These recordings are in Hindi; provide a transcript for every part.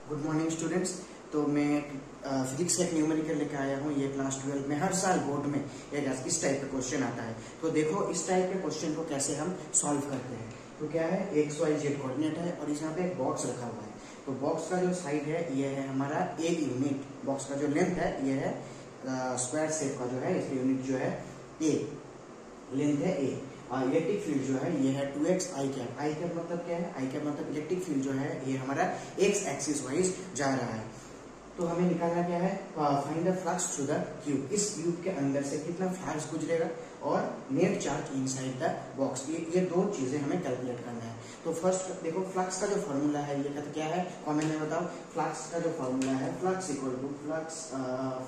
Good morning students. तो मैं फिजिक्स का एक न्यूमेरिकल लेकर आया हूँ। ये क्लास 12 में हर साल बोर्ड में इस टाइप का क्वेश्चन आता है। तो देखो इस टाइप के क्वेश्चन को कैसे हम सॉल्व करते हैं। तो क्या है, एक्स वाई जेड कोऑर्डिनेट है और इस यहाँ पे एक बॉक्स रखा हुआ है। तो बॉक्स का जो साइड है ये है हमारा ए यूनिट। बॉक्स का जो लेंथ है ये है स्क्वायर शेप का जो है, इसकी यूनिट जो है ए, लेंथ है ए। इलेक्ट्रिक फील्ड जो है ये है 2x आई कैप। आई कैप मतलब क्या है, आई कैप मतलब इलेक्ट्रिक फील्ड जो है ये हमारा एक्स एक्सिस वाइज जा रहा है। तो हमें निकालना क्या है, find the flux through the cube. इस क्यूब के अंदर से कितना फ्लक्स गुजरेगा और net charge inside the box. ये दो चीजें हमें कैलकुलेट करना है। तो फर्स्ट देखो फ्लक्स का जो फॉर्मूला है ये क्या है, कमेंट में बताओ। फ्लक्स का जो फॉर्मूला है, flux equal to flux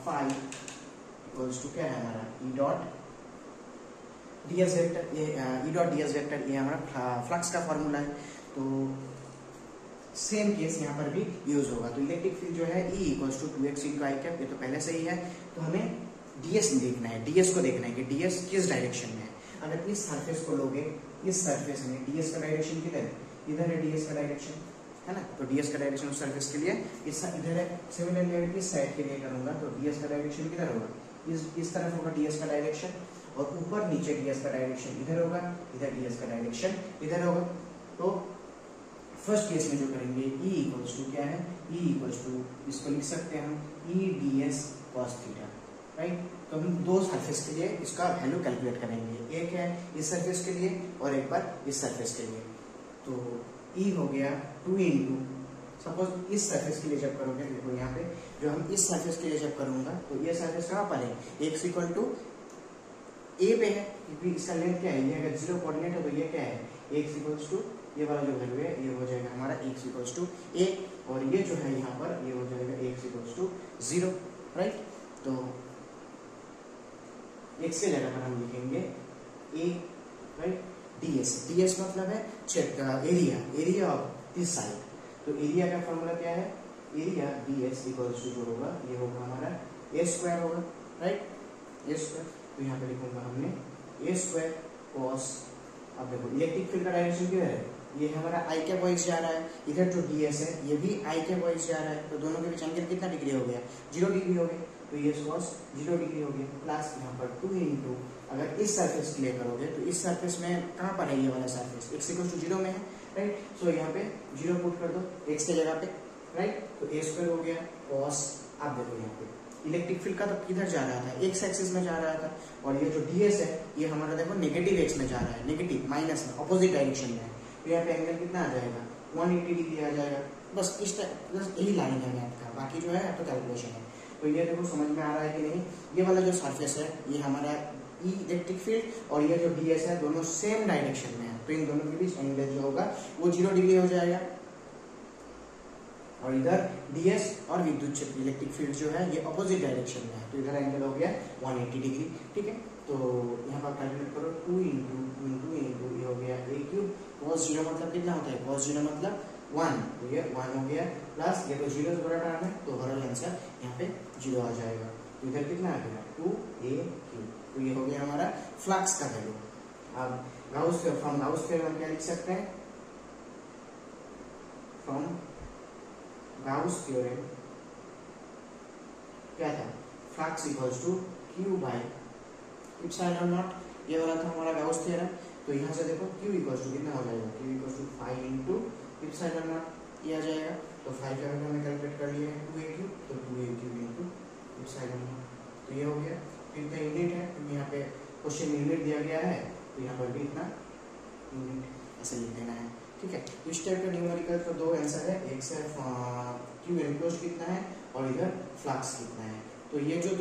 phi equals to क्या है हमारा ई डॉट ds वेक्टर। ये ई डॉट ds वेक्टर ये हमारा फ्लक्स का फॉर्मूला है। तो सेम केस यहाँ पर भी यूज होगा। तो इलेक्ट्रिक फील्ड जो है E equals to 2x into i cap, ये तो पहले से ही है। तो हमें ds देखना है, ds को देखना है कि ds किस डायरेक्शन में है। अगर इस सरफेस को लोगे, इस सरफेस में ds का डायरेक्शन किधर है, इधर है ds का डायरेक्शन, है ना। तो ds का डायरेक्शन उस सरफेस के लिए इधर है। सिमिलरली इस साइड के लिए करूंगा तो ds का डायरेक्शन किधर होगा, इस तरफ होगा ds का डायरेक्शन, और ऊपर नीचे ds का डायरेक्शन इधर होगा, इधर ds का डायरेक्शन इधर होगा। तो फर्स्ट केस में जो करेंगे E इक्वल्स टू क्या है, E इक्वल्स टू इसको लिख सकते हैं हम E ds cos theta, right. तो हम दो सरफेस के लिए इसका वैल्यू कैलकुलेट करेंगे, एक है इस सरफेस के लिए और एक बार इस सरफेस के लिए। तो E हो गया 2 इंटू, सपोज इस सरफेस के लिए जब करोगे, देखो यहाँ पे जो हम इस सरफेस के लिए जब करूंगा तो ये सरफेस कहाँ पर है, x इक्वल टू ए पे है, क्योंकि इसका लेंथ क्या है, ये अगर जीरो कोऑर्डिनेट है तो ये क्या है, x इक्वल्स टू ये वाला जो वैल्यू है ये हो जाएगा हमारा x इक्वल्स टू ए, और ये जो है यहाँ पर ये हो जाएगा x इक्वल्स टू 0, राइट। तो x के जगह पर हम लिखेंगे a, राइट। ds मतलब है check area of this side. तो एरिया का फॉर्मूला क्या है, एरिया ds इक्वल्स टू जो होगा ये होगा हमारा a स्क्वायर होगा, राइट, a स्क्वायर। तो यहाँ पे लिखूंगा हमने a स्क्वायर cos। अब देखो इलेक्ट्रिक फील्ड का डायरेक्शन किधर है, ये हमारा आई कैप वाइज जा रहा है, इधर जो ds है ये भी आई कैप वाइज जा रहा है। तो दोनों के बीच एंगल कितना डिग्री हो गया, 0 डिग्री हो गया। तो ये cos 0 डिग्री हो गया, प्लस यहाँ पर 2 इंटू, अगर इस सरफेस के लिए करोगे तो इस सरफेस में कहाँ पर है ये वाला सरफेस, x इक्वल टू 0 में है, राइट। सो यहाँ पे 0 पुट कर दो x के जगह पे, राइट। तो a स्क्वायर हो गया cos। अब देखो यहाँ पे इलेक्ट्रिक फील्ड का तो किधर जा रहा था, एक्स एक्सिस में जा रहा था, और ये जो ds है ये हमारा देखो नेगेटिव x में जा रहा है, नेगेटिव माइनस में, ऑपोजिट डायरेक्शन में है। तो यहाँ पे एंगल कितना आ जाएगा, 180 डिग्री आ जाएगा। बस यही लाइन है मैथ का, बाकी जो है तो कैलकुलेशन है। तो ये देखो समझ में आ रहा है कि नहीं। ये वाला जो सरफेस है ये हमारा ई इलेक्ट्रिक फील्ड, और ये जो ds है दोनों सेम डायरेक्शन में है। तो इन दोनों के बीच एंगल जो होगा वो 0 डिग्री हो जाएगा, और इधर ds और विद्युत क्षेत्र इलेक्ट्रिक फील्ड जो है ये अपोजिट डायरेक्शन में है। तो इधर एंगल हो गया 180 डिग्री, ठीक है। तो यहाँ पर कैलकुलेट करो 2 इंटू ये हो गया a क्यूब, cos 0 मतलब कितना होता है, cos 0 मतलब 1, तो ये 1 हो गया, प्लस ये तो 0 बड़ा टर्म है तो ओवरऑल आंसर यहाँ पे 0 आ जाएगा। तो इधर कितना आ गया 2a क्यूब। तो ये हो गया हमारा फ्लक्स का वैल्यू। अब फ्रॉम गाउस थ्योरम हम क्या लिख सकते हैं, फ्रॉम गाउस थ्योरम क्या था, flux equals to q by epsilon naught, ये वाला था हमारा गाउस थ्योरम। तो यहाँ से देखो q इक्वल्स टू कितना हो जाएगा, q equals to 5 into epsilon naught, ये आ जाएगा। तो 5 का वैल्यू हमने कैलकुलेट कर लिया है 2a क्यूब, तो 2a cube into epsilon not. तो ये हो गया, फिर तो यूनिट है क्योंकि यहाँ पे क्वेश्चन यूनिट दिया गया है, तो यहाँ पर भी इतना यूनिट ऐसे लिख देना है, ठीक है। इस टाइप का न्यूमेरिकल का दो आंसर है, एक से क्यू एनक्लोज कितना है और इधर फ्लक्स कितना है। तो ये जो